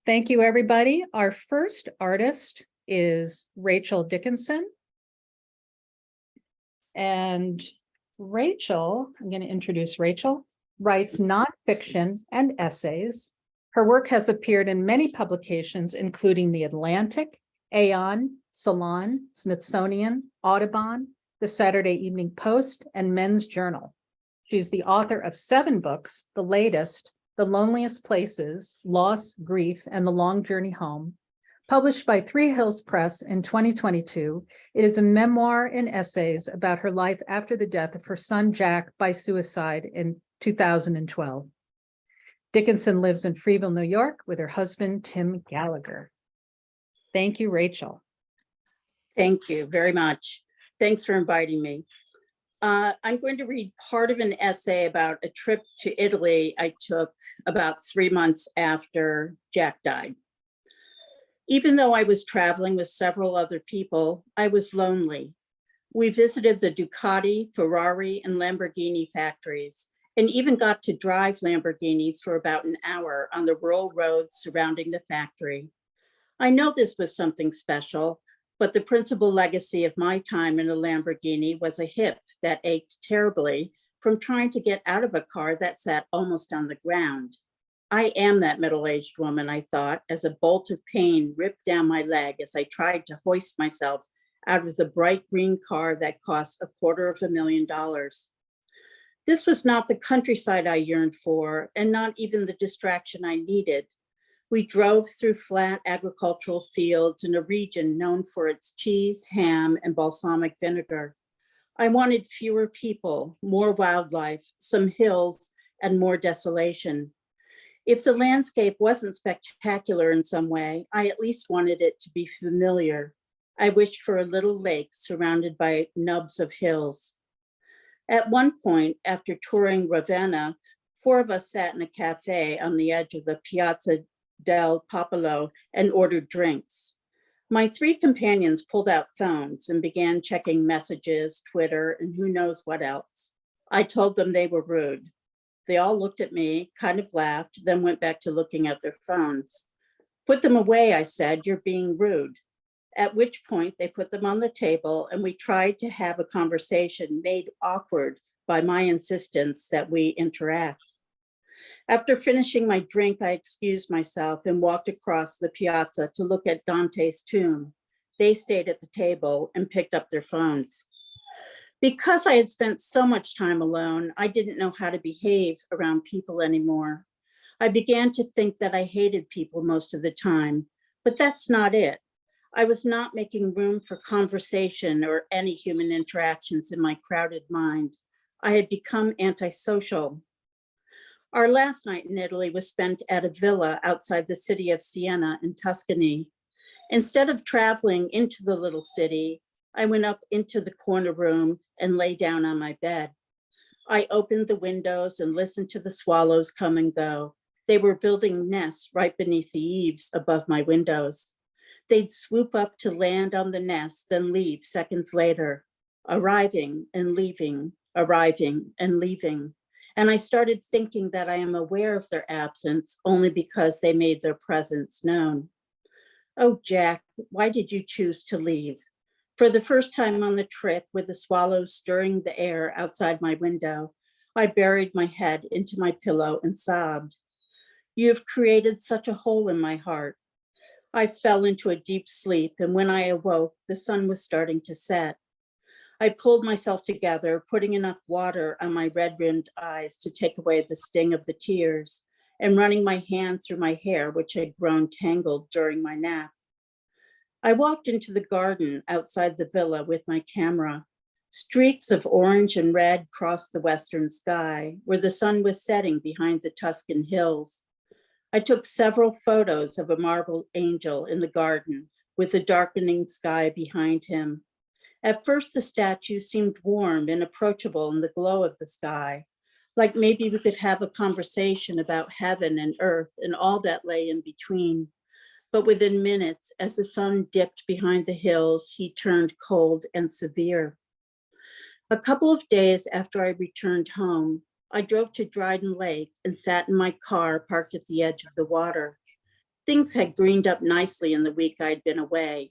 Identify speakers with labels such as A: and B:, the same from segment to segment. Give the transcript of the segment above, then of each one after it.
A: Thank you, everybody. Our first artist is Rachel Dickinson. And Rachel, I'm going to introduce Rachel, writes nonfiction and essays. Her work has appeared in many publications, including The Atlantic, Aeon, Salon, Smithsonian, Audubon, The Saturday Evening Post, and Men's Journal. She's the author of 7 books, the latest, The Loneliest Places, Loss, Grief, and the Long Journey Home. Published by Three Hills Press in 2022, it is a memoir and essays about her life after the death of her son, Jack, by suicide in 2012. Dickinson lives in Freeville, New York, with her husband, Tim Gallagher. Thank you, Rachel.
B: Thank you very much. Thanks for inviting me. I'm going to read part of an essay about a trip to Italy I took about 3 months after Jack died. Even though I was traveling with several other people, I was lonely. We visited the Ducati, Ferrari, and Lamborghini factories, and even got to drive Lamborghinis for about an hour on the rural roads surrounding the factory. I know this was something special, but the principal legacy of my time in a Lamborghini was a hip that ached terribly from trying to get out of a car that sat almost on the ground. I am that middle-aged woman, I thought, as a bolt of pain ripped down my leg as I tried to hoist myself out of the bright green car that cost $250,000. This was not the countryside I yearned for, and not even the distraction I needed. We drove through flat agricultural fields in a region known for its cheese, ham, and balsamic vinegar. I wanted fewer people, more wildlife, some hills, and more desolation. If the landscape wasn't spectacular in some way, I at least wanted it to be familiar. I wished for a little lake surrounded by nubs of hills. At one point, after touring Ravenna, 4 of us sat in a cafe on the edge of the Piazza del Popolo and ordered drinks. My 3 companions pulled out phones and began checking messages, Twitter, and who knows what else. I told them they were rude. They all looked at me, kind of laughed, then went back to looking at their phones. Put them away, I said, you're being rude. At which point they put them on the table and we tried to have a conversation made awkward by my insistence that we interact. After finishing my drink, I excused myself and walked across the piazza to look at Dante's tomb. They stayed at the table and picked up their phones. Because I had spent so much time alone, I didn't know how to behave around people anymore. I began to think that I hated people most of the time, but that's not it. I was not making room for conversation or any human interactions in my crowded mind. I had become antisocial. Our last night in Italy was spent at a villa outside the city of Siena in Tuscany. Instead of traveling into the little city, I went up into the corner room and lay down on my bed. I opened the windows and listened to the swallows come and go. They were building nests right beneath the eaves above my windows. They'd swoop up to land on the nest, then leave seconds later, arriving and leaving, arriving and leaving. And I started thinking that I am aware of their absence only because they made their presence known. Oh, Jack, why did you choose to leave? For the first time on the trip, with the swallows stirring the air outside my window, I buried my head into my pillow and sobbed. You have created such a hole in my heart. I fell into a deep sleep, and when I awoke, the sun was starting to set. I pulled myself together, putting enough water on my red-rimmed eyes to take away the sting of the tears, and running my hand through my hair, which had grown tangled during my nap. I walked into the garden outside the villa with my camera. Streaks of orange and red crossed the western sky, where the sun was setting behind the Tuscan hills. I took several photos of a marble angel in the garden with the darkening sky behind him. At first, the statue seemed warm and approachable in the glow of the sky, like maybe we could have a conversation about heaven and earth and all that lay in between. But within minutes, as the sun dipped behind the hills, he turned cold and severe. A couple of days after I returned home, I drove to Dryden Lake and sat in my car parked at the edge of the water. Things had greened up nicely in the week I'd been away.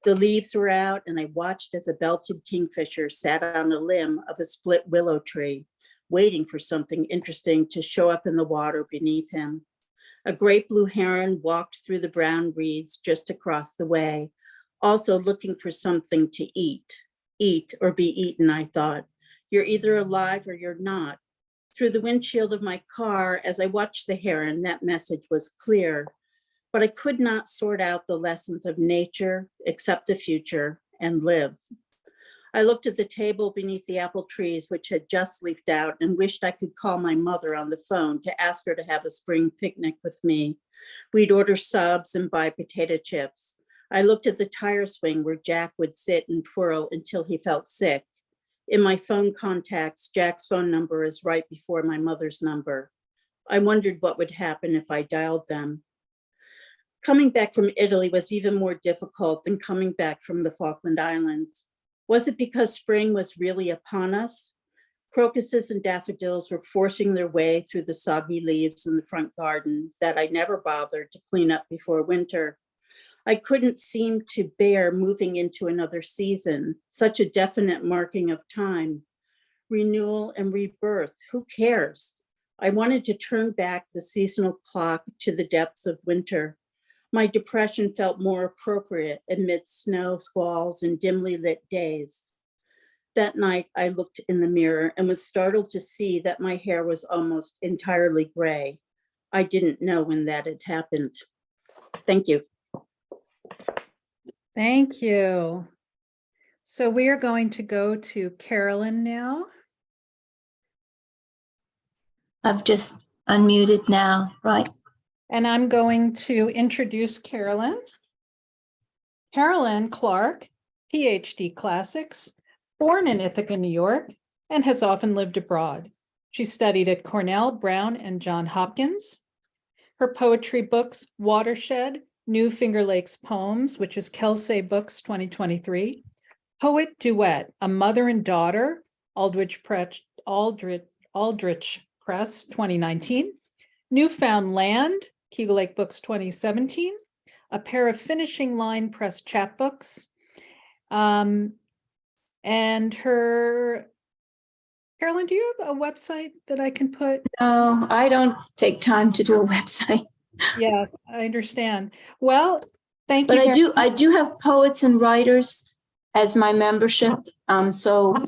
B: The leaves were out, and I watched as a belted kingfisher sat on a limb of a split willow tree, waiting for something interesting to show up in the water beneath him. A great blue heron walked through the brown reeds just across the way, also looking for something to eat. Eat or be eaten, I thought. You're either alive or you're not. Through the windshield of my car, as I watched the heron, that message was clear. But I could not sort out the lessons of nature, accept the future, and live. I looked at the table beneath the apple trees, which had just leafed out, and wished I could call my mother on the phone to ask her to have a spring picnic with me. We'd order subs and buy potato chips. I looked at the tire swing where Jack would sit and twirl until he felt sick. In my phone contacts, Jack's phone number is right before my mother's number. I wondered what would happen if I dialed them. Coming back from Italy was even more difficult than coming back from the Falkland Islands. Was it because spring was really upon us? Crocuses and daffodils were forcing their way through the soggy leaves in the front garden that I never bothered to clean up before winter. I couldn't seem to bear moving into another season, such a definite marking of time. Renewal and rebirth, who cares? I wanted to turn back the seasonal clock to the depths of winter. My depression felt more appropriate amidst snow squalls and dimly lit days. That night, I looked in the mirror and was startled to see that my hair was almost entirely gray. I didn't know when that had happened. Thank you.
A: Thank you. So we are going to go to Carolyn now.
C: I've just unmuted now, right?
A: And I'm going to introduce Carolyn. Carolyn Clark, PhD Classics, born in Ithaca, New York, and has often lived abroad. She studied at Cornell, Brown, and Johns Hopkins. Her poetry books, Watershed, New Finger Lakes Poems, which is Kelsey Books 2023, Poet Duet, A Mother and Daughter, Aldrich Press 2019, Newfound Land, Key Lake Books 2017, a pair of Finishing Line Press chapbooks, and her, Carolyn, do you have a website that I can put?
C: No, I don't take time to do a website.
A: Yes, I understand. Well, thank
C: But
A: you.
C: I do have Poets and Writers as my membership. So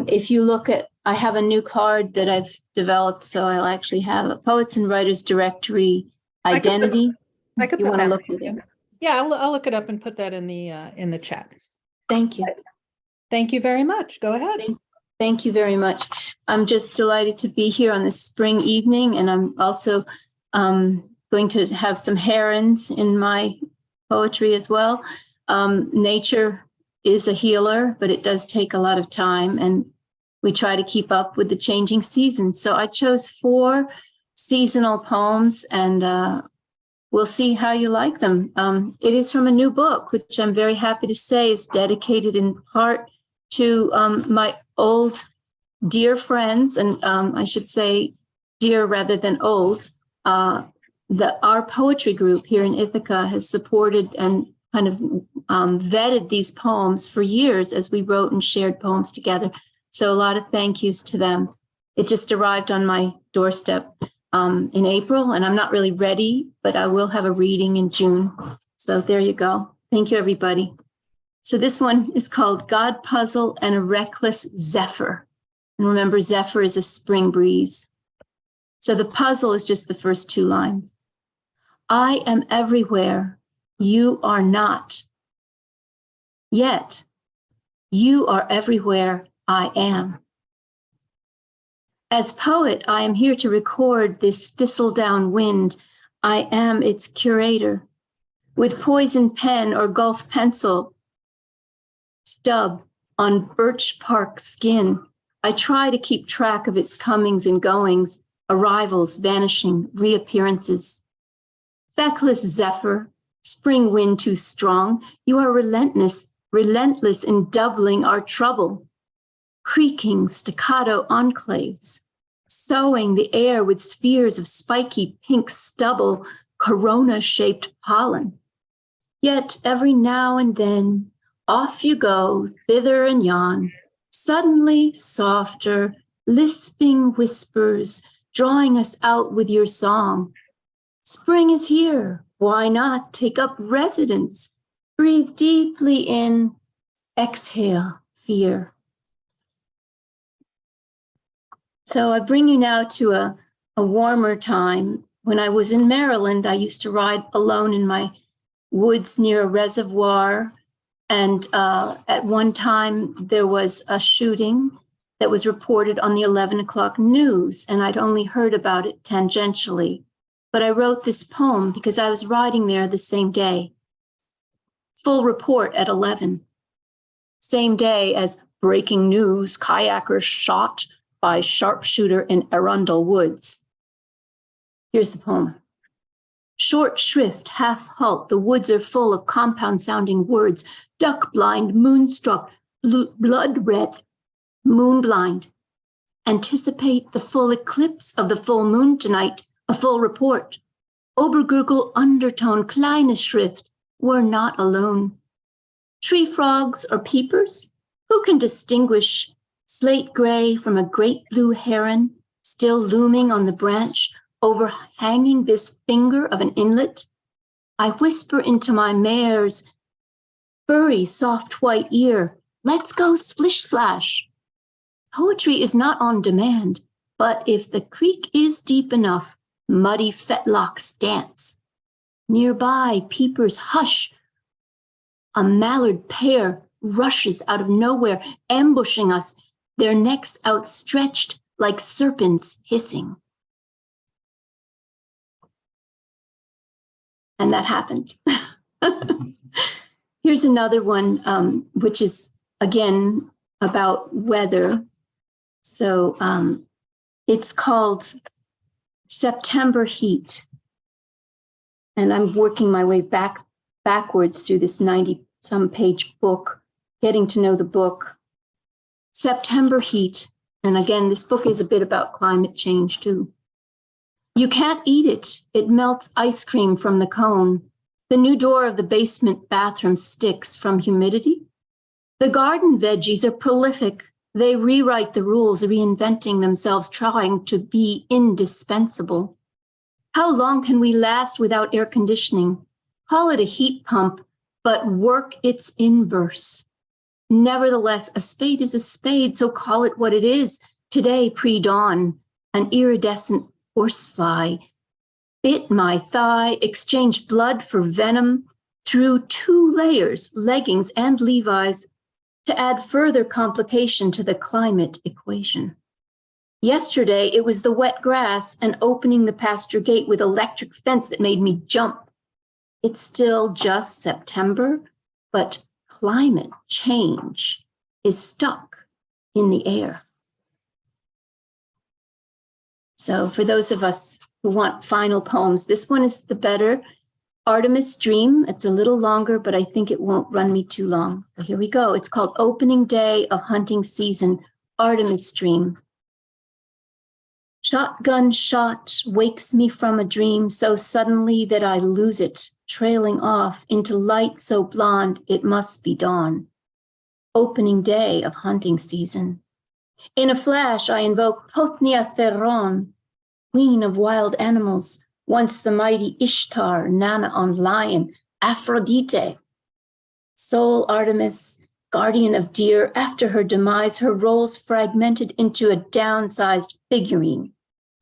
C: if you look at, I have a new card that I've developed, so I'll actually have a Poets and Writers directory identity.
A: I could
C: You
A: put
C: want to
A: that
C: look
A: right
C: at it?
A: there. Yeah, I'll look it up and put that in the chat.
C: Thank you.
A: Thank you very much. Go ahead.
C: Thank you very much. I'm just delighted to be here on this spring evening, and I'm also going to have some herons in my poetry as well. Nature is a healer, but it does take a lot of time, and we try to keep up with the changing seasons. So I chose 4 seasonal poems, and we'll see how you like them. It is from a new book, which I'm very happy to say is dedicated in part to my old dear friends, and I should say dear rather than old. Our poetry group here in Ithaca has supported and kind of vetted these poems for years as we wrote and shared poems together. So a lot of thank yous to them. It just arrived on my doorstep in April, and I'm not really ready, but I will have a reading in June. So there you go. Thank you, everybody. So this one is called God Puzzle and a Reckless Zephyr. And remember, zephyr is a spring breeze. So the puzzle is just the first 2 lines. I am everywhere, you are not. Yet, you are everywhere I am. As poet, I am here to record this thistledown wind. I am its curator. With poison pen or Gulf pencil, stub on birch bark skin, I try to keep track of its comings and goings, arrivals, vanishing, reappearances. Feckless zephyr, spring wind too strong, you are relentless in doubling our trouble. Creaking staccato enclaves, sowing the air with spheres of spiky pink stubble, corona-shaped pollen. Yet every now and then, off you go, thither and yon, suddenly softer, lisping whispers, drawing us out with your song. Spring is here. Why not take up residence? Breathe deeply in, exhale fear. So I bring you now to a warmer time. When I was in Maryland, I used to ride alone in my woods near a reservoir. And at one time, there was a shooting that was reported on the 11 o'clock news, and I'd only heard about it tangentially. But I wrote this poem because I was riding there the same day. Full report at 11. Same day as breaking news, kayaker shot by sharpshooter in Arundel Woods. Here's the poem. Short shrift, half halt, the woods are full of compound-sounding words. Duck blind, moonstruck, blood red, moon blind. Anticipate the full eclipse of the full moon tonight, a full report. Obergurgle undertone, kleine Schrift, we're not alone. Tree frogs or peepers? Who can distinguish slate gray from a great blue heron still looming on the branch overhanging this finger of an inlet? I whisper into my mare's furry, soft white ear, let's go splish splash. Poetry is not on demand, but if the creek is deep enough, muddy fetlocks dance. Nearby, peepers hush. A mallard pair rushes out of nowhere, ambushing us, their necks outstretched like serpents hissing. And that happened. Here's another one, which is, again, about weather. So it's called September Heat. And I'm working my way backwards through this 90-some page book, getting to know the book. September Heat. And again, this book is a bit about climate change, too. You can't eat it. It melts ice cream from the cone. The new door of the basement bathroom sticks from humidity. The garden veggies are prolific. They rewrite the rules, reinventing themselves, trying to be indispensable. How long can we last without air conditioning? Call it a heat pump, but work its inverse. Nevertheless, a spade is a spade, so call it what it is. Today, pre-dawn, an iridescent horsefly bit my thigh, exchanged blood for venom through 2 layers, leggings and Levi's, to add further complication to the climate equation. Yesterday, it was the wet grass and opening the pasture gate with electric fence that made me jump. It's still just September, but climate change is stuck in the air. So for those of us who want final poems, this one is the better. Artemis Dream. It's a little longer, but I think it won't run me too long. So here we go. It's called Opening Day of Hunting Season, Artemis Dream. Shotgun shot wakes me from a dream so suddenly that I lose it, trailing off into light so blonde it must be dawn. Opening day of hunting season. In a flash, I invoke Potnia Theron, queen of wild animals, once the mighty Ishtar, Nana on lion, Aphrodite. Soul Artemis, guardian of deer, after her demise, her roles fragmented into a downsized figurine.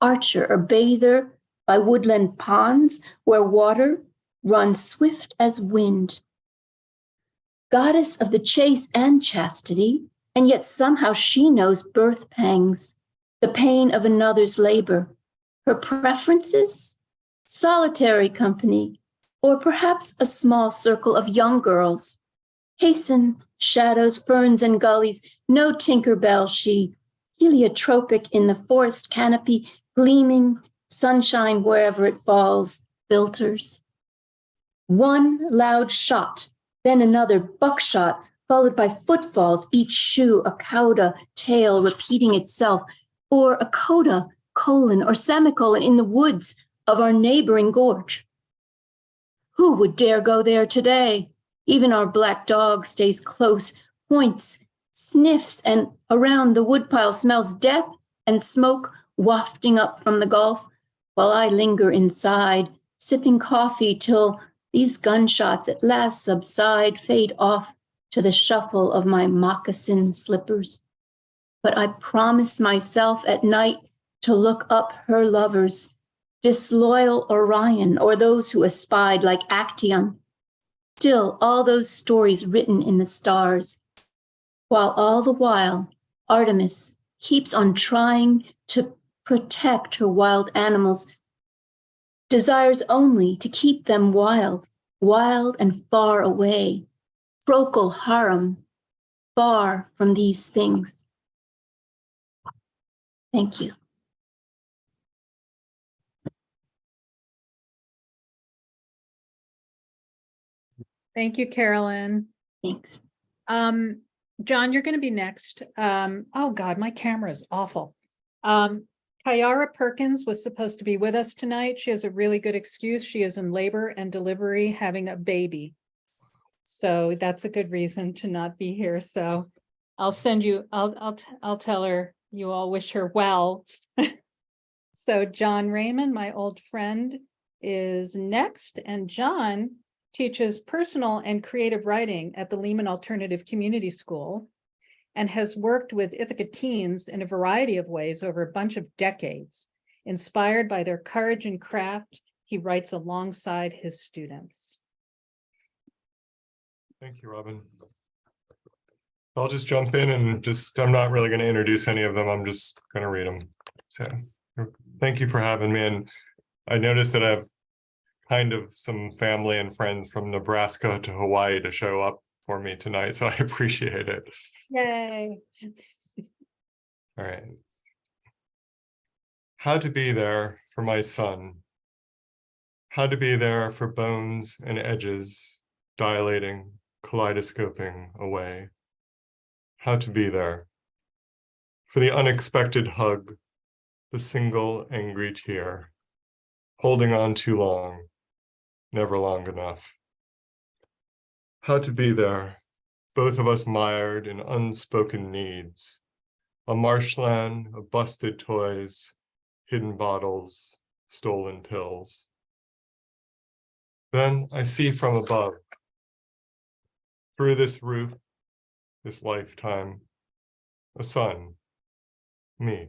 C: Archer or bather by woodland ponds where water runs swift as wind. Goddess of the chase and chastity, and yet somehow she knows birth pangs, the pain of another's labor. Her preferences? Solitary company, or perhaps a small circle of young girls. Hasten, shadows, ferns, and gullies, no Tinkerbell she, heliotropic in the forest canopy, gleaming, sunshine wherever it falls, filters. One loud shot, then another buckshot, followed by footfalls, each shoe a cauda, tail repeating itself, or a coda, colon, or semicolon in the woods of our neighboring gorge. Who would dare go there today? Even our black dog stays close, points, sniffs, and around the woodpile smells death and smoke wafting up from the gulf, while I linger inside, sipping coffee till these gunshots at last subside, fade off to the shuffle of my moccasin slippers. But I promise myself at night to look up her lovers, disloyal Orion, or those who espied like Actaeon. Still, all those stories written in the stars, while all the while Artemis keeps on trying to protect her wild animals, desires only to keep them wild, wild and far away. Procol harum, far from these things. Thank you.
A: Thank you, Carolyn.
C: Thanks.
A: John, you're going to be next. Oh God, my camera is awful. Kiara Perkins was supposed to be with us tonight. She has a really good excuse. She is in labor and delivery, having a baby. So that's a good reason to not be here. So I'll send you, I'll tell her you all wish her well. So Jon Raimon, my old friend, is next, and Jon teaches personal and creative writing at the Lehman Alternative Community School and has worked with Ithaca teens in a variety of ways over a bunch of decades. Inspired by their courage and craft, he writes alongside his students.
D: Thank you, Robin. I'll just jump in and I'm not really going to introduce any of them. I'm just going to read them. So thank you for having me. And I noticed that I have kind of some family and friends from Nebraska to Hawaii to show up for me tonight. So I appreciate it.
A: Yay.
D: All right. How to be there for my son. How to be there for bones and edges, dilating, kaleidoscoping away. How to be there for the unexpected hug, the single angry tear, holding on too long, never long enough. How to be there, both of us mired in unspoken needs, a marshland of busted toys, hidden bottles, stolen pills. Then I see from above, through this roof, this lifetime, a son, me,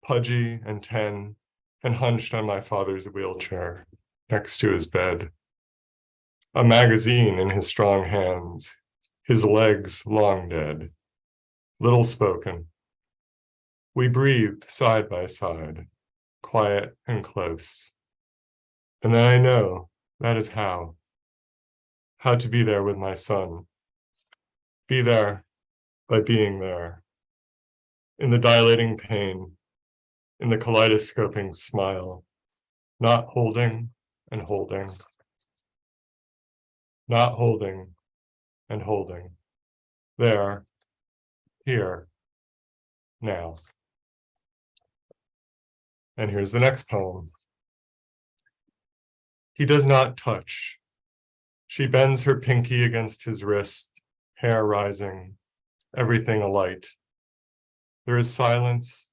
D: pudgy and 10, and hunched on my father's wheelchair next to his bed. A magazine in his strong hands, his legs long dead, little spoken. We breathe side by side, quiet and close. And then I know that is how to be there with my son. Be there by being there, in the dilating pain, in the kaleidoscoping smile, not holding and holding, not holding and holding, there, here, now. And here's the next poem. He does not touch. She bends her pinky against his wrist, hair rising, everything alight. There is silence,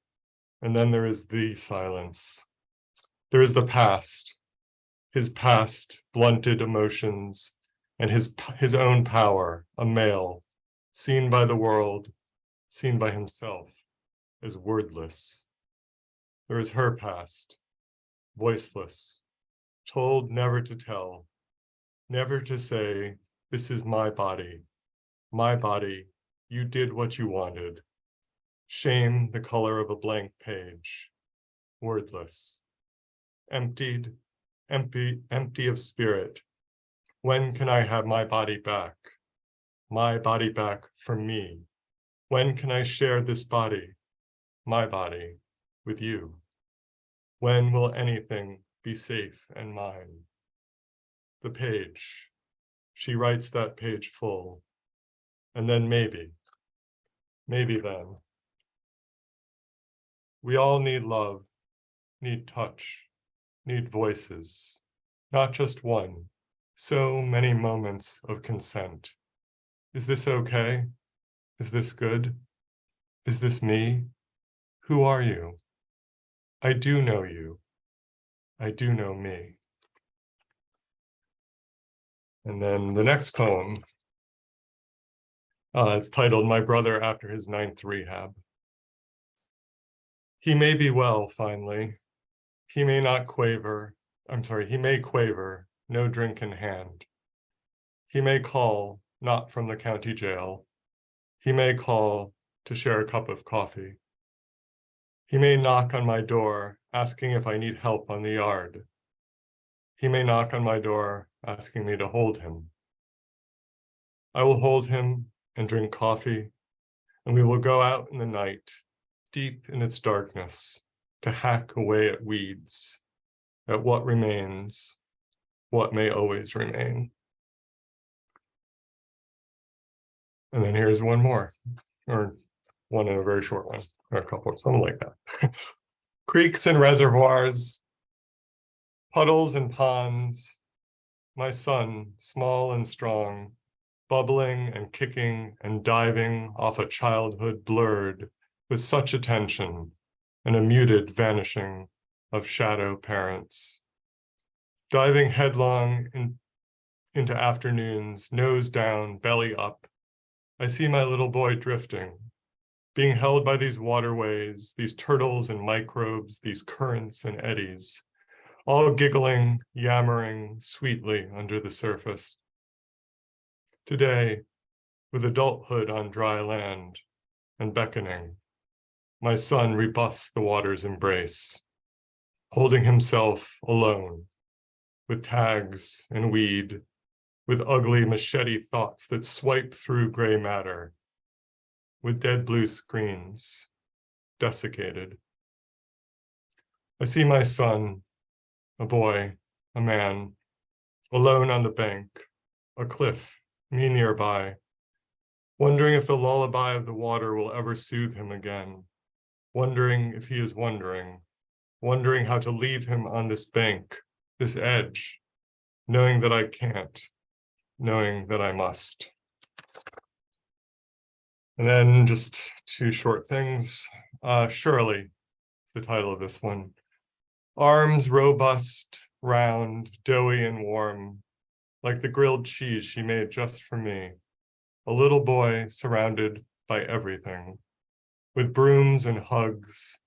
D: and then there is the silence. There is the past, his past, blunted emotions, and his own power, a male, seen by the world, seen by himself, as wordless. There is her past, voiceless, told never to tell, never to say, this is my body, you did what you wanted. Shame the color of a blank page, wordless, empty of spirit. When can I have my body back for me? When can I share this body, my body, with you? When will anything be safe and mine? The page, she writes that page full, and then maybe then. We all need love, need touch, need voices, not just one, so many moments of consent. Is this okay? Is this good? Is this me? Who are you? I do know you. I do know me. And then the next poem, it's titled My Brother After His 9th Rehab. He may be well, finally. He may not quaver. He may quaver, no drink in hand. He may call, not from the county jail. He may call to share a cup of coffee. He may knock on my door, asking if I need help on the yard. He may knock on my door, asking me to hold him. I will hold him and drink coffee, and we will go out in the night, deep in its darkness, to hack away at weeds, at what remains, what may always remain. And then here's one more, or one in a very short one, or a couple, something like that. Creeks and reservoirs, puddles and ponds, my son, small and strong, bubbling and kicking and diving off a childhood blurred with such attention and a muted vanishing of shadow parents. Diving headlong into afternoons, nose down, belly up, I see my little boy drifting, being held by these waterways, these turtles and microbes, these currents and eddies, all giggling, yammering sweetly under the surface. Today, with adulthood on dry land and beckoning, my son rebuffs the water's embrace, holding himself alone, with tags and weed, with ugly machete thoughts that swipe through gray matter, with dead blue screens, desiccated. I see my son, a boy, a man, alone on the bank, a cliff, me nearby, wondering if the lullaby of the water will ever soothe him again, wondering if he is wondering how to leave him on this bank, this edge, knowing that I can't, knowing that I must. And then just two short things. Shirley is the title of this one. Arms robust, round, doughy and warm, like the grilled cheese she made just for me. A little boy surrounded by everything, with brooms and hugs,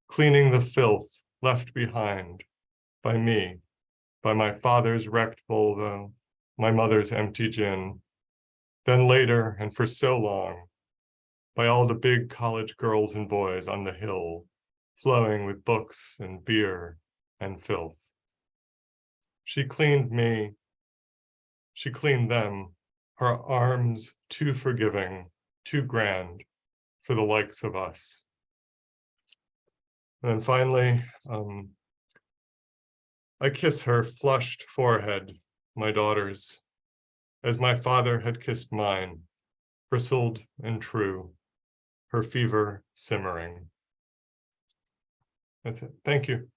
D: cleaning the filth left behind by me, by my father's wrecked Volvo, my mother's empty gin, then later and for so long, by all the big college girls and boys on the hill, flowing with books and beer and filth. She cleaned me, she cleaned them, her arms too forgiving, too grand for the likes of us. And then finally, I kiss her flushed forehead, my daughter's, as my father had kissed mine, bristled and true, her fever simmering. That's it. Thank you.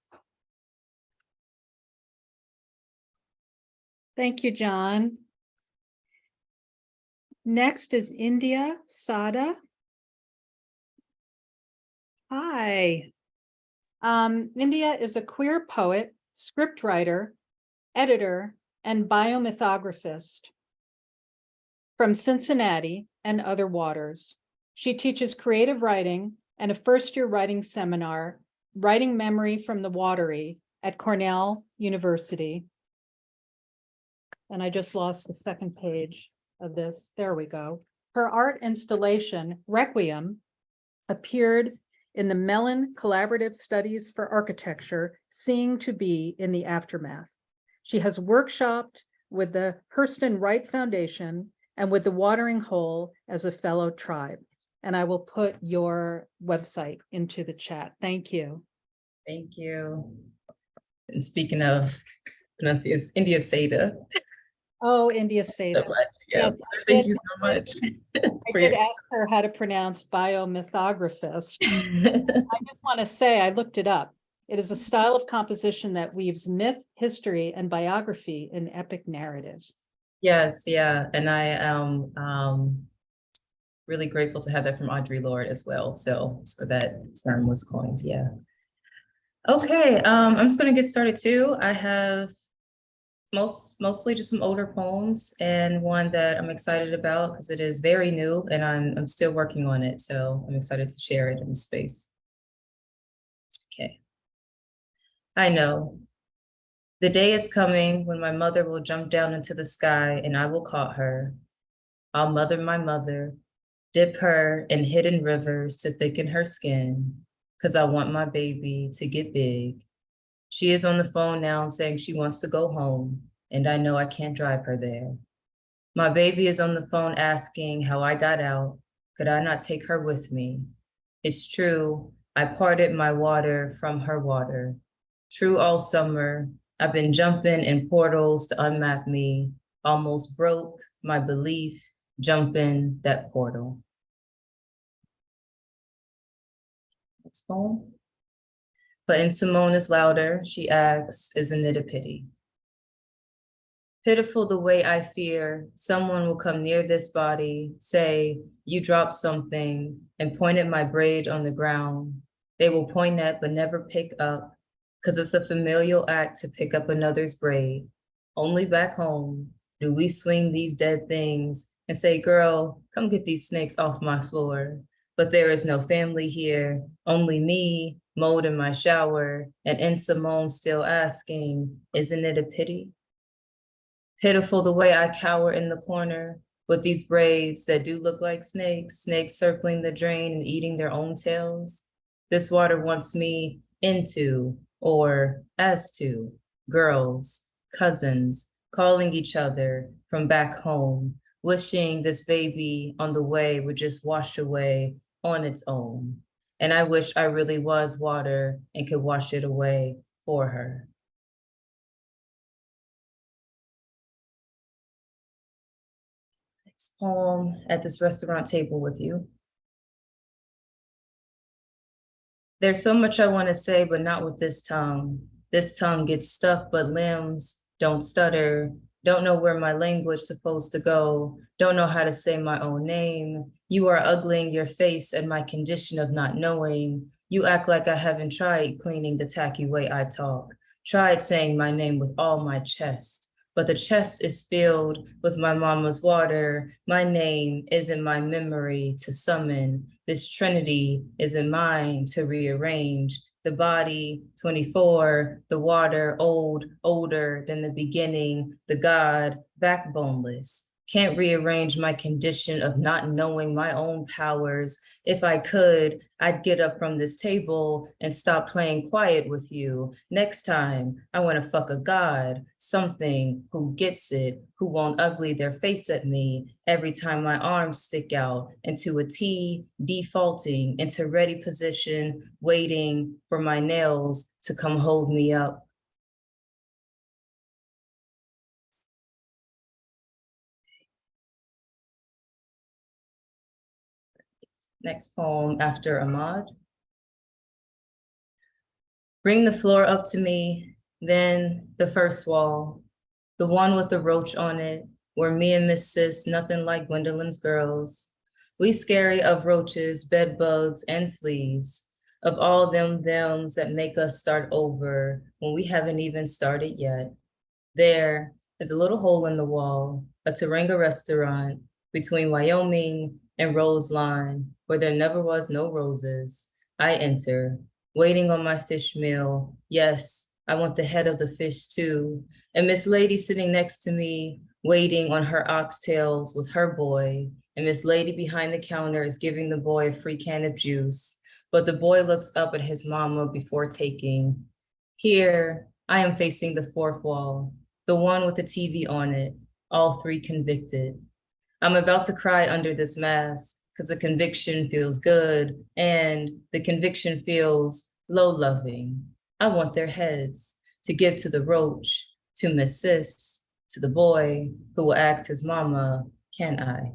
A: Thank you, Jon. Next is India Sada. Hi. India is a queer poet, scriptwriter, editor, and biomythographist from Cincinnati and other waters. She teaches creative writing and a first-year writing seminar, Writing Memory from the Watery at Cornell University. And I just lost the second page of this. There we go. Her art installation, Requiem, appeared in the Mellon Collaborative Studies for Architecture, Seeing to Be in the Aftermath. She has workshopped with the Hurston Wright Foundation and with the Watering Hole as a fellow tribe. And I will put your website into the chat. Thank you.
E: Thank you. And speaking of pronunciation, India Sada.
A: Oh, India Sada.
E: Yes,
A: I
E: thank
A: did-
E: you so much.
A: I did ask her how to pronounce biomythographist. I just want to say, I looked it up. It is a style of composition that weaves myth, history, and biography in epic narrative.
E: Yes, yeah, and I am really grateful to have that from Audre Lorde as well. So that term was coined, yeah. Okay, I'm just gonna get started too. I have mostly just some older poems and one that I'm excited about because it is very new and I'm still working on it. So I'm excited to share it in the space. Okay. I know the day is coming when my mother will jump down into the sky and I will call her. I'll mother my mother, dip her in hidden rivers to thicken her skin, because I want my baby to get big. She is on the phone now saying she wants to go home, and I know I can't drive her there. My baby is on the phone asking how I got out. Could I not take her with me? It's true, I parted my water from her water. True all summer, I've been jumping in portals to unmap me, almost broke my belief, jumping that portal. Next poem. But in Simone is louder, she asks, isn't it a pity? Pitiful the way I fear someone will come near this body, say, you dropped something, and point at my braid on the ground. They will point at but never pick up, because it's a familial act to pick up another's braid. Only back home do we swing these dead things and say, girl, come get these snakes off my floor. But there is no family here, only me, mold in my shower, and in Simone still asking, isn't it a pity? Pitiful the way I cower in the corner with these braids that do look like snakes, snakes circling the drain and eating their own tails. This water wants me into, or as to, girls, cousins, calling each other from back home, wishing this baby on the way would just wash away on its own. And I wish I really was water and could wash it away for her. Next poem, At This Restaurant Table with You. There's so much I want to say, but not with this tongue. This tongue gets stuck, but limbs don't stutter. Don't know where my language supposed to go. Don't know how to say my own name. You are uglying your face at my condition of not knowing. You act like I haven't tried cleaning the tacky way I talk. Tried saying my name with all my chest. But the chest is filled with my mama's water. My name is in my memory to summon. This trinity is in mine to rearrange. The body, 24, the water, old, older than the beginning, the God, backboneless. Can't rearrange my condition of not knowing my own powers. If I could, I'd get up from this table and stop playing quiet with you. Next time, I want to fuck a God, something who gets it, who won't ugly their face at me every time my arms stick out into a T, defaulting into ready position, waiting for my nails to come hold me up. Next poem after Ahmad. Bring the floor up to me, then the first wall, the one with the roach on it, where me and Miss Sis, nothing like Gwendolyn's girls. We scary of roaches, bed bugs, and fleas, of all thems that make us start over when we haven't even started yet. There is a little hole in the wall, a Taringa restaurant between Wyoming and Roseline, where there never was no roses. I enter, waiting on my fish meal. Yes, I want the head of the fish too. And Miss Lady sitting next to me, waiting on her oxtails with her boy. And Miss Lady behind the counter is giving the boy a free can of juice. But the boy looks up at his mama before taking. Here, I am facing the fourth wall, the one with the TV on it, all three convicted. I'm about to cry under this mask because the conviction feels good and the conviction feels low-loving. I want their heads to give to the roach, to Miss Sis, to the boy who will ask his mama, can I?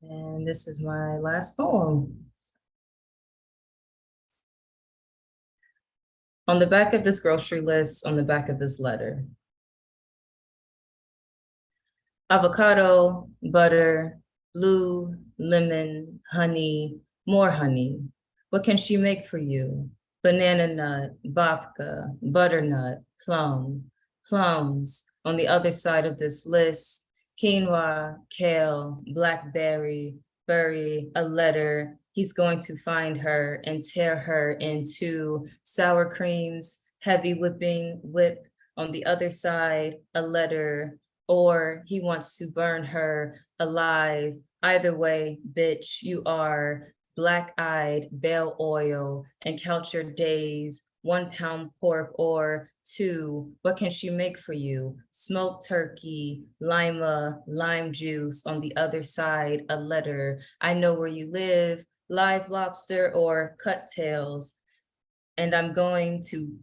E: And this is my last poem. On the back of this grocery list, on the back of this letter. Avocado, butter, blue, lemon, honey, more honey. What can she make for you? Banana nut, babka, butternut, plum, plums. On the other side of this list, quinoa, kale, blackberry, berry, a letter. He's going to find her and tear her into sour creams, heavy whipping, whip. On the other side, a letter, or he wants to burn her alive. Either way, bitch, you are black-eyed, bale oil, and count your days, 1 pound pork or 2. What can she make for you? Smoked turkey, lima, lime juice. On the other side, a letter. I know where you live, live lobster or cut tails. And I'm going to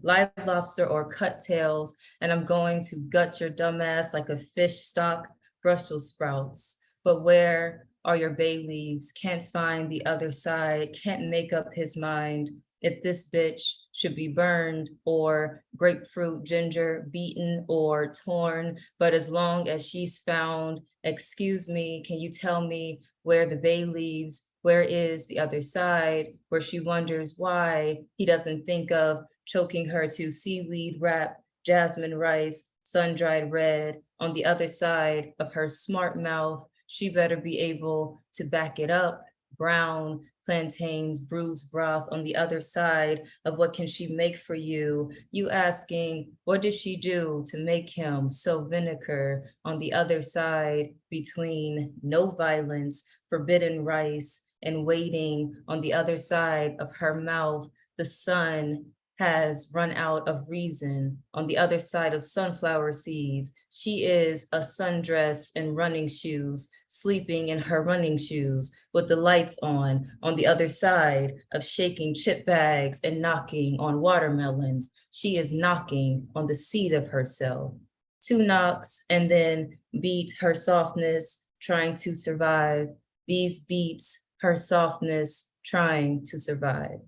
E: live lobster or cut tails, and I'm going to gut your dumbass like a fish stock, Brussels sprouts. But where are your bay leaves? Can't find the other side, can't make up his mind if this bitch should be burned or grapefruit ginger beaten or torn. But as long as she's found, excuse me, can you tell me where the bay leaves? Where is the other side? Where she wonders why he doesn't think of choking her to seaweed wrap, jasmine rice, sun-dried red. On the other side of her smart mouth, she better be able to back it up. Brown plantains, bruised broth. On the other side of what can she make for you? You asking, what did she do to make him so vinegar? On the other side, between no violence, forbidden rice, and waiting. On the other side of her mouth, the sun has run out of reason. On the other side of sunflower seeds, she is a sundress and running shoes, sleeping in her running shoes with the lights on. On the other side of shaking chip bags and knocking on watermelons, she is knocking on the seat of herself. 2 knocks and then beat her softness, trying to survive. These beats, her softness, trying to survive.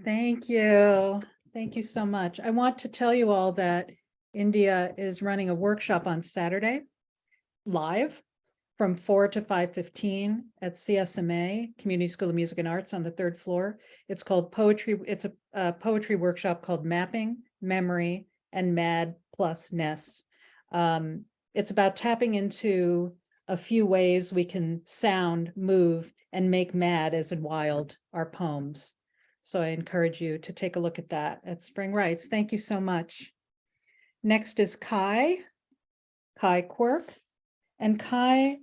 A: Thank you. Thank you so much. I want to tell you all that India is running a workshop on Saturday, live, from 4 to 5:15 at CSMA, Community School of Music and Arts on the 3rd floor. It's called poetry. It's a poetry workshop called Mapping, Memory, and Mad plus Ness. It's about tapping into a few ways we can sound, move, and make mad as in wild our poems. So I encourage you to take a look at that at Spring Writes. Thank you so much. Next is Cai Quirk. And Cai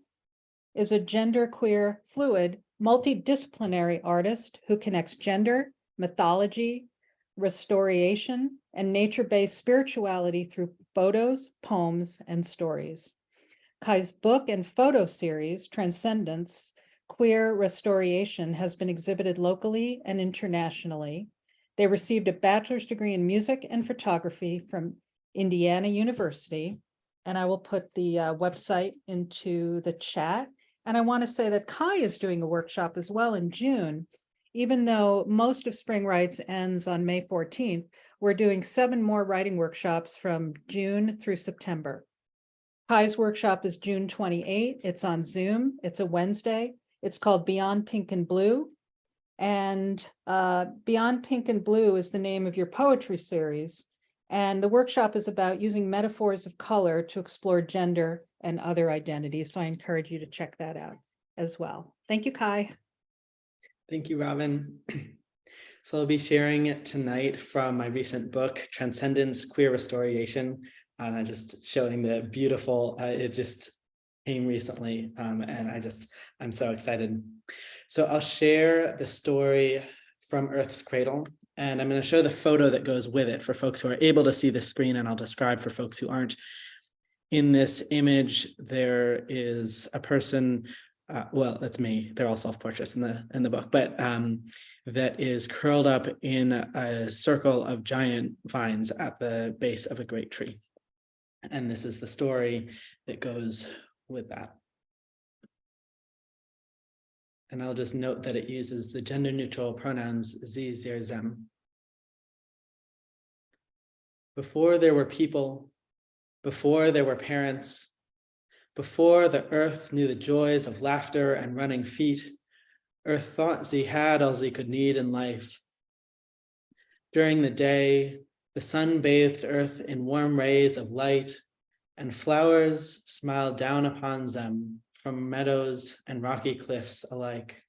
A: is a genderqueer, fluid, multidisciplinary artist who connects gender, mythology, restoration, and nature-based spirituality through photos, poems, and stories. Cai's book and photo series, Transcendence, Queer Restoration, has been exhibited locally and internationally. They received a bachelor's degree in music and photography from Indiana University. And I will put the website into the chat. And I want to say that Cai is doing a workshop as well in June. Even though most of Spring Writes ends on May 14th, we're doing 7 more writing workshops from June through September. Cai's workshop is June 28th. It's on Zoom. It's a Wednesday. It's called Beyond Pink and Blue. And Beyond Pink and Blue is the name of your poetry series. And the workshop is about using metaphors of color to explore gender and other identities. So I encourage you to check that out as well. Thank you, Cai.
F: Thank you, Robin. So I'll be sharing it tonight from my recent book, Transcendence, Queer Restoration. And I'm just showing the beautiful, it just came recently. And I'm so excited. So I'll share the story from Earth's Cradle. And I'm going to show the photo that goes with it for folks who are able to see the screen, and I'll describe for folks who aren't. In this image, there is a person, well, it's me, they're all self-portraits in the book, but that is curled up in a circle of giant vines at the base of a great tree. And this is the story that goes with that. And I'll just note that it uses the gender neutral pronouns sie, sie, them. Before there were people, before there were parents, before the earth knew the joys of laughter and running feet, earth thought she had all she could need in life. During the day, the sun bathed earth in warm rays of light, and flowers smiled down upon them from meadows and rocky cliffs alike.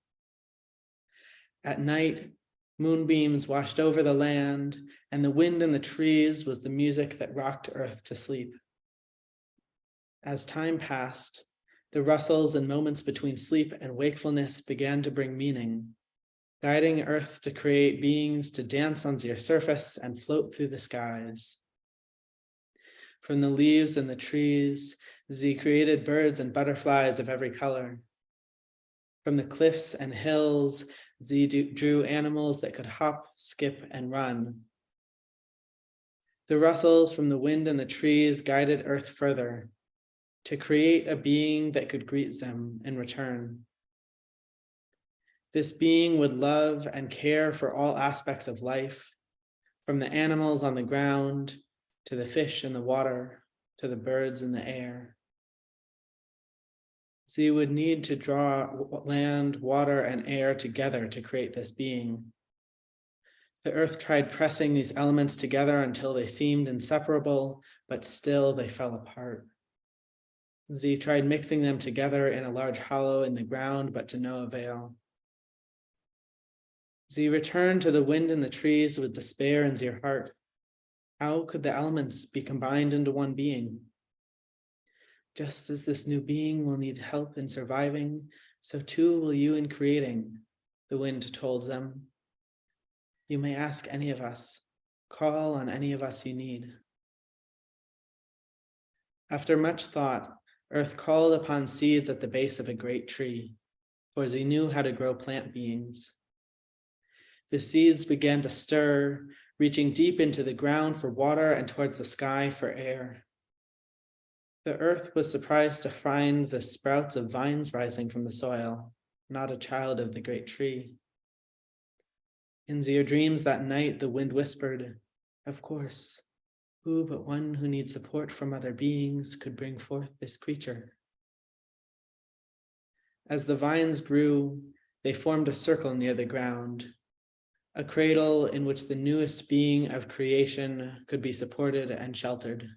F: At night, moonbeams washed over the land, and the wind in the trees was the music that rocked earth to sleep. As time passed, the rustles and moments between sleep and wakefulness began to bring meaning, guiding earth to create beings to dance on their surface and float through the skies. From the leaves and the trees, she created birds and butterflies of every color. From the cliffs and hills, she drew animals that could hop, skip, and run. The rustles from the wind and the trees guided earth further, to create a being that could greet them in return. This being would love and care for all aspects of life, from the animals on the ground, to the fish in the water, to the birds in the air. She would need to draw land, water, and air together to create this being. The earth tried pressing these elements together until they seemed inseparable, but still they fell apart. She tried mixing them together in a large hollow in the ground, but to no avail. She returned to the wind and the trees with despair in her heart. How could the elements be combined into one being? Just as this new being will need help in surviving, so too will you in creating, the wind told them. You may ask any of us, call on any of us you need. After much thought, earth called upon seeds at the base of a great tree, for she knew how to grow plant beings. The seeds began to stir, reaching deep into the ground for water and towards the sky for air. The earth was surprised to find the sprouts of vines rising from the soil, not a child of the great tree. In their dreams that night, the wind whispered, of course, who but one who needs support from other beings could bring forth this creature? As the vines grew, they formed a circle near the ground, a cradle in which the newest being of creation could be supported and sheltered.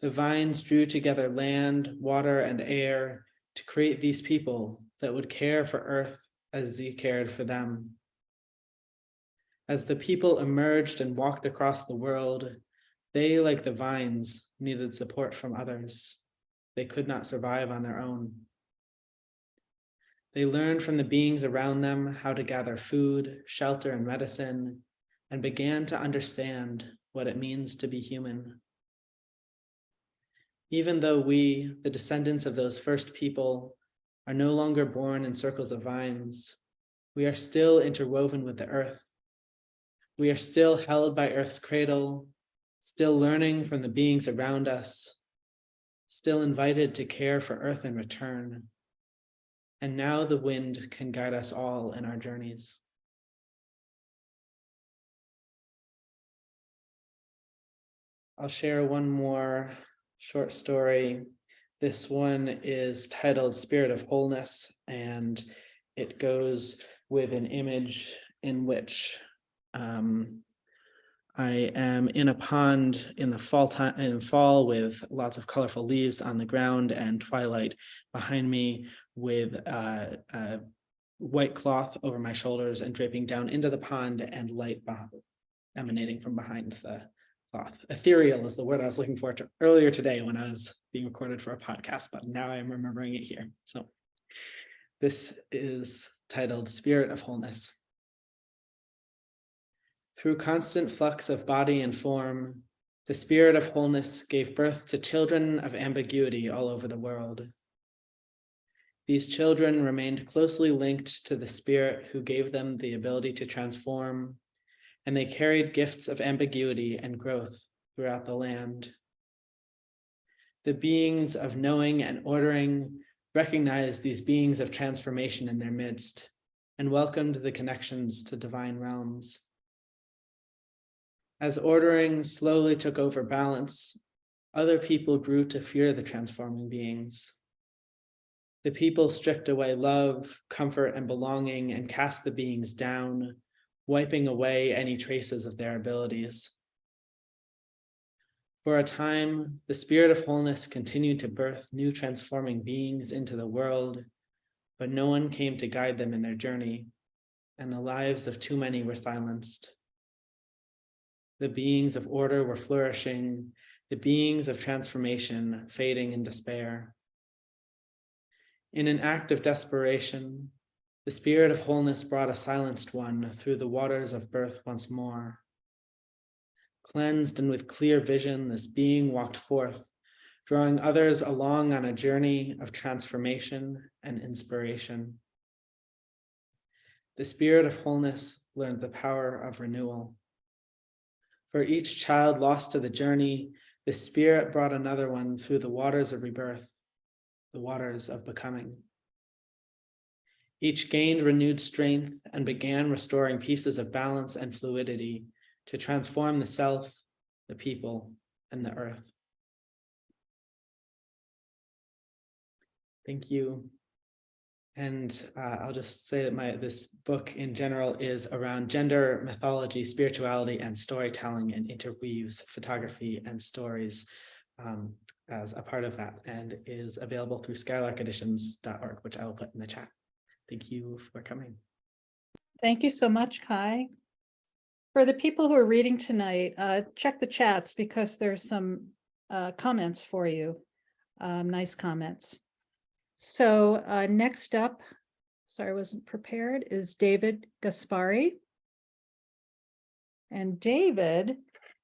F: The vines drew together land, water, and air to create these people that would care for earth as she cared for them. As the people emerged and walked across the world, they, like the vines, needed support from others. They could not survive on their own. They learned from the beings around them how to gather food, shelter, and medicine, and began to understand what it means to be human. Even though we, the descendants of those first people, are no longer born in circles of vines, we are still interwoven with the earth. We are still held by earth's cradle, still learning from the beings around us, still invited to care for earth in return. And now the wind can guide us all in our journeys. I'll share one more short story. This one is titled Spirit of Wholeness, and it goes with an image in which I am in a pond in the fall with lots of colorful leaves on the ground and twilight behind me, with a white cloth over my shoulders and draping down into the pond, and light emanating from behind the cloth. Ethereal is the word I was looking for earlier today when I was being recorded for a podcast, but now I'm remembering it here. So this is titled Spirit of Wholeness. Through constant flux of body and form, the spirit of wholeness gave birth to children of ambiguity all over the world. These children remained closely linked to the spirit who gave them the ability to transform, and they carried gifts of ambiguity and growth throughout the land. The beings of knowing and ordering recognized these beings of transformation in their midst and welcomed the connections to divine realms. As ordering slowly took over balance, other people grew to fear the transforming beings. The people stripped away love, comfort, and belonging and cast the beings down, wiping away any traces of their abilities. For a time, the spirit of wholeness continued to birth new transforming beings into the world, but no one came to guide them in their journey, and the lives of too many were silenced. The beings of order were flourishing, the beings of transformation fading in despair. In an act of desperation, the spirit of wholeness brought a silenced one through the waters of birth once more. Cleansed and with clear vision, this being walked forth, drawing others along on a journey of transformation and inspiration. The spirit of wholeness learned the power of renewal. For each child lost to the journey, the spirit brought another one through the waters of rebirth, the waters of becoming. Each gained renewed strength and began restoring pieces of balance and fluidity to transform the self, the people, and the earth. Thank you. And I'll just say that this book in general is around gender, mythology, spirituality, and storytelling, and interweaves photography and stories as a part of that, and is available through skylarkeditions.org, which I will put in the chat. Thank you for coming.
A: Thank you so much, Cai. For the people who are reading tonight, check the chats because there's some comments for you, nice comments. So next up, sorry, I wasn't prepared, is David Guaspari. And David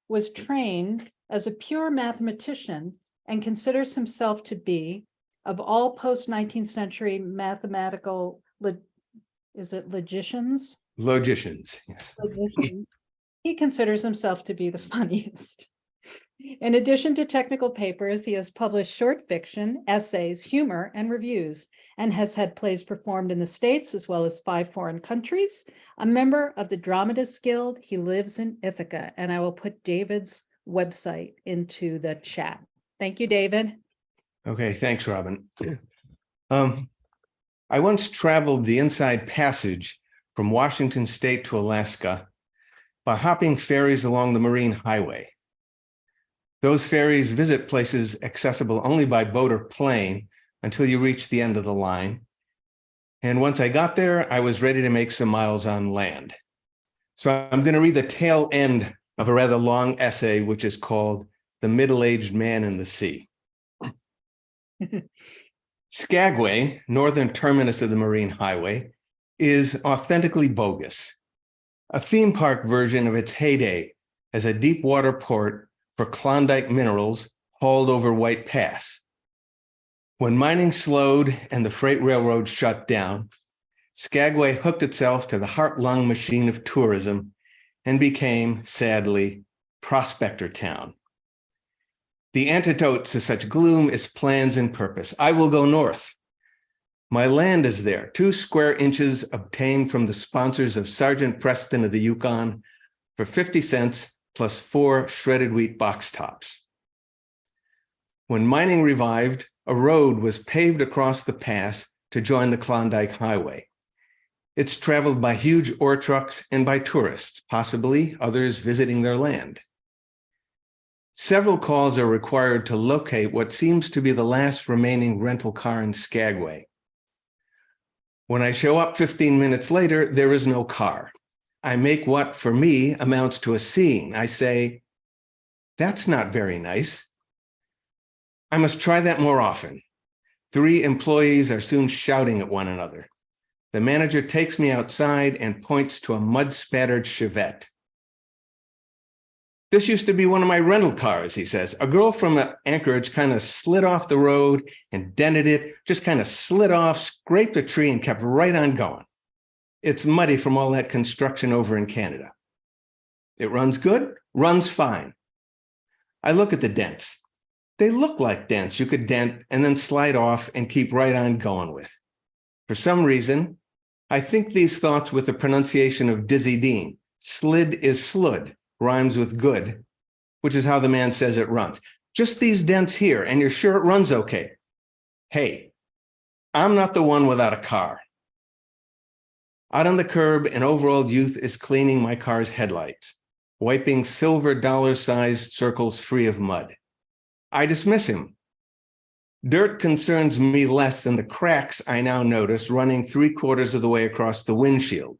A: was trained as a pure mathematician and considers himself to be, of all post-19th century mathematical, is it logicians?
G: Logicians, yes.
A: Logicians. He considers himself to be the funniest. In addition to technical papers, he has published short fiction, essays, humor, and reviews, and has had plays performed in the States as well as 5 foreign countries. A member of the Dramatists Guild, he lives in Ithaca, and I will put David's website into the chat. Thank you, David.
G: Okay, thanks, Robin. I once traveled the Inside Passage from Washington State to Alaska by hopping ferries along the Marine Highway. Those ferries visit places accessible only by boat or plane until you reach the end of the line. And once I got there, I was ready to make some miles on land. So I'm going to read the tail end of a rather long essay, which is called The Middle-Aged Man in the Sea. Skagway, northern terminus of the Marine Highway, is authentically bogus, a theme park version of its heyday as a deep water port for Klondike minerals hauled over White Pass. When mining slowed and the freight railroad shut down, Skagway hooked itself to the heart-lung machine of tourism and became, sadly, Prospector Town. The antidote to such gloom is plans and purpose. I will go north. My land is there, 2 square inches obtained from the sponsors of Sergeant Preston of the Yukon for 50 cents plus 4 shredded wheat box tops. When mining revived, a road was paved across the pass to join the Klondike Highway. It's traveled by huge ore trucks and by tourists, possibly others visiting their land. Several calls are required to locate what seems to be the last remaining rental car in Skagway. When I show up 15 minutes later, there is no car. I make what, for me, amounts to a scene. I say, that's not very nice. I must try that more often. 3 employees are soon shouting at one another. The manager takes me outside and points to a mud-spattered Chevette. This used to be one of my rental cars, he says. A girl from Anchorage kind of slid off the road and dented it, just kind of slid off, scraped a tree, and kept right on going. It's muddy from all that construction over in Canada. It runs good, runs fine. I look at the dents. They look like dents you could dent and then slide off and keep right on going with. For some reason, I think these thoughts with the pronunciation of Dizzy Dean. Slid is slud, rhymes with good, which is how the man says it runs. Just these dents here, and you're sure it runs okay. Hey, I'm not the one without a car. Out on the curb, an overalled youth is cleaning my car's headlights, wiping silver dollar-sized circles free of mud. I dismiss him. Dirt concerns me less than the cracks I now notice running 3/4 of the way across the windshield.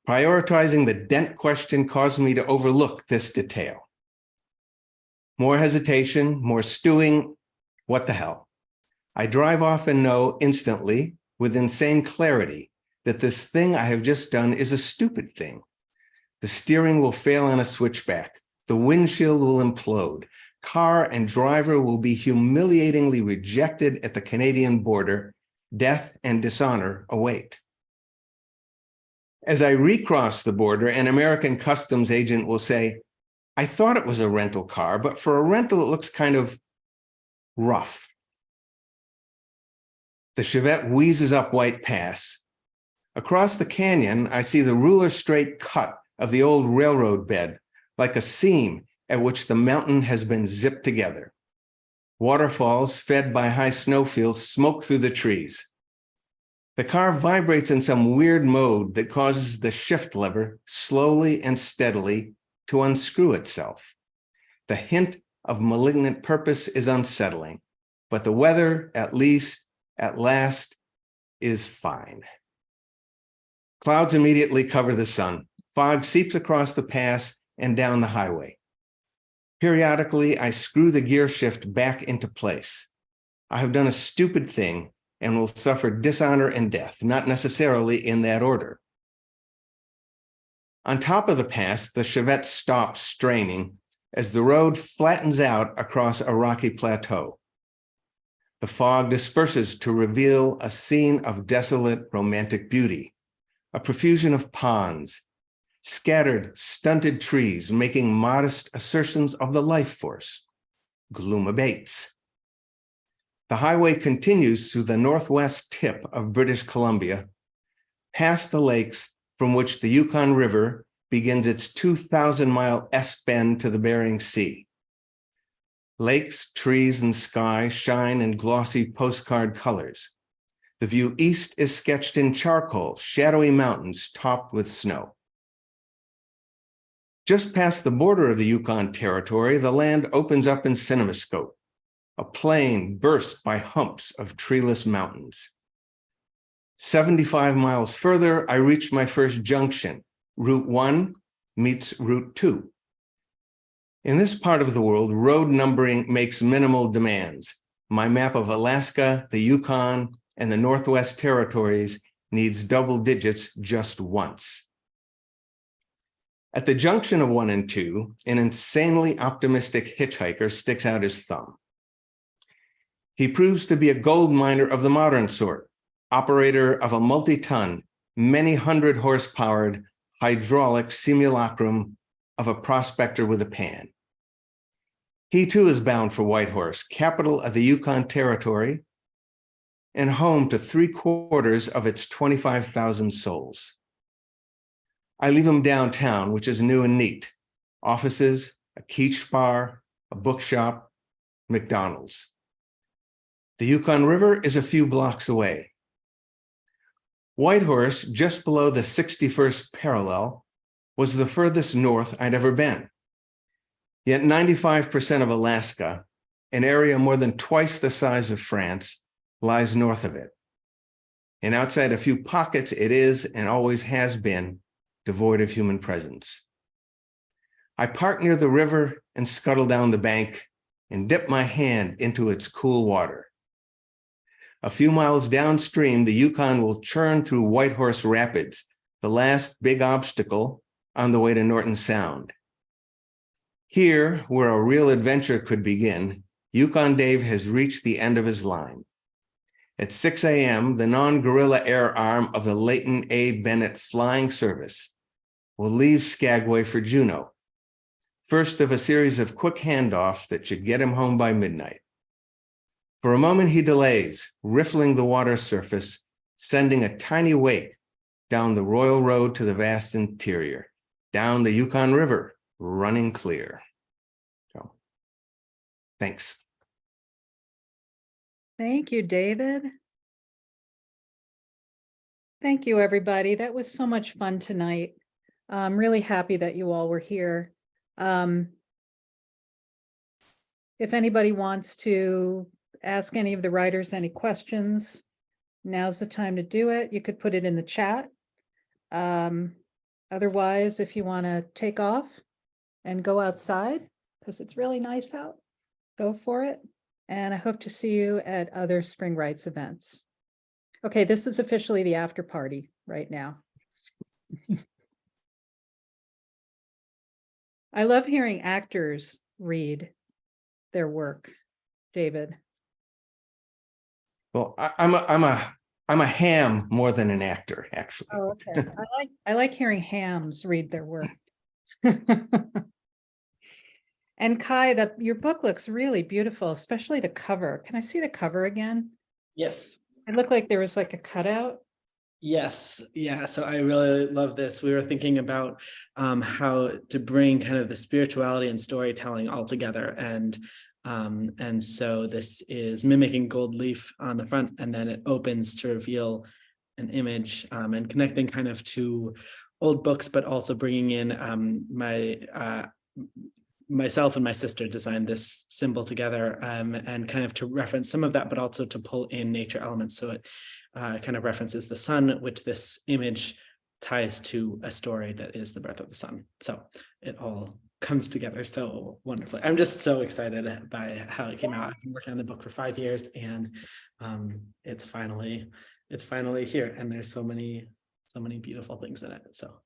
G: Prioritizing the dent question caused me to overlook this detail. More hesitation, more stewing, what the hell? I drive off and know instantly, with insane clarity, that this thing I have just done is a stupid thing. The steering will fail on a switchback. The windshield will implode. Car and driver will be humiliatingly rejected at the Canadian border. Death and dishonor await. As I recross the border, an American customs agent will say, I thought it was a rental car, but for a rental, it looks kind of rough. The Chevette wheezes up White Pass. Across the canyon, I see the ruler straight cut of the old railroad bed, like a seam at which the mountain has been zipped together. Waterfalls fed by high snowfields smoke through the trees. The car vibrates in some weird mode that causes the shift lever slowly and steadily to unscrew itself. The hint of malignant purpose is unsettling, but the weather, at last, is fine. Clouds immediately cover the sun. Fog seeps across the pass and down the highway. Periodically, I screw the gear shift back into place. I have done a stupid thing and will suffer dishonor and death, not necessarily in that order. On top of the pass, the Chevette stops straining as the road flattens out across a rocky plateau. The fog disperses to reveal a scene of desolate romantic beauty, a profusion of ponds, scattered stunted trees making modest assertions of the life force. Gloom abates. The highway continues through the northwest tip of British Columbia, past the lakes from which the Yukon River begins its 2,000-mile S-bend to the Bering Sea. Lakes, trees, and sky shine in glossy postcard colors. The view east is sketched in charcoal, shadowy mountains topped with snow. Just past the border of the Yukon Territory, the land opens up in cinemascope, a plain burst by humps of treeless mountains. 75 miles further, I reach my first junction. Route 1 meets Route 2. In this part of the world, road numbering makes minimal demands. My map of Alaska, the Yukon, and the Northwest Territories needs double digits just once. At the junction of 1 and 2, an insanely optimistic hitchhiker sticks out his thumb. He proves to be a gold miner of the modern sort, operator of a multi-ton, many hundred horse-powered hydraulic simulacrum of a prospector with a pan. He too is bound for Whitehorse, capital of the Yukon Territory, and home to 3/4 of its 25,000 souls. I leave him downtown, which is new and neat. Offices, a quiche bar, a bookshop, McDonald's. The Yukon River is a few blocks away. Whitehorse, just below the 61st parallel, was the furthest north I'd ever been. Yet 95% of Alaska, an area more than twice the size of France, lies north of it. And outside a few pockets, it is and always has been devoid of human presence. I park near the river and scuttle down the bank and dip my hand into its cool water. A few miles downstream, the Yukon will churn through Whitehorse Rapids, the last big obstacle on the way to Norton Sound. Here, where a real adventure could begin, Yukon Dave has reached the end of his line. At 6 a.m., the non-guerrilla air arm of the Leighton A. Bennett Flying Service will leave Skagway for Juneau. first of a series of quick handoffs that should get him home by midnight. For a moment, he delays, riffling the water surface, sending a tiny wake down the Royal Road to the vast interior, down the Yukon River, running clear. So, thanks.
A: Thank you, David. Thank you, everybody. That was so much fun tonight. I'm really happy that you all were here. If anybody wants to ask any of the writers any questions, now's the time to do it. You could put it in the chat. Otherwise, if you want to take off and go outside, because it's really nice out, go for it. And I hope to see you at other Spring Rights events. Okay, this is officially the after party right now. I love hearing actors read their work, David.
G: Well, I'm a ham more than an actor, actually.
A: Oh, okay. I like hearing hams read their work. And Cai, your book looks really beautiful, especially the cover. Can I see the cover again?
F: Yes.
A: It looked like there was like a cutout.
F: Yes, yeah, so I really love this. We were thinking about how to bring kind of the spirituality and storytelling all together, and so this is mimicking gold leaf on the front, and then it opens to reveal an image, and connecting kind of to old books, but also bringing in myself and my sister designed this symbol together, and kind of to reference some of that, but also to pull in nature elements. So it kind of references the sun, which this image ties to a story that is the birth of the sun. So it all comes together so wonderfully. I'm just so excited by how it came out. I've been working on the book for 5 years, and it's finally here. And there's so many beautiful things in it. So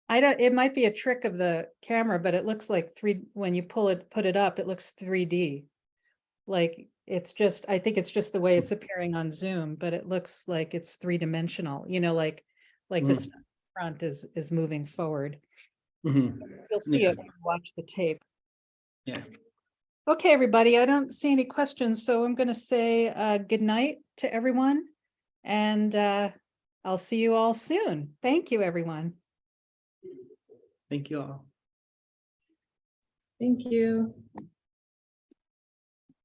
A: It might be a trick of the camera, but it looks like when you put it up, it looks 3D. Like I think it's just the way it's appearing on Zoom, but it looks like it's 3-dimensional, like this front is moving forward. You'll see it when you watch the tape.
F: Yeah.
A: Okay, everybody, I don't see any questions, so I'm going to say good night to everyone, and I'll see you all soon. Thank you, everyone.
F: Thank you all.
E: Thank you.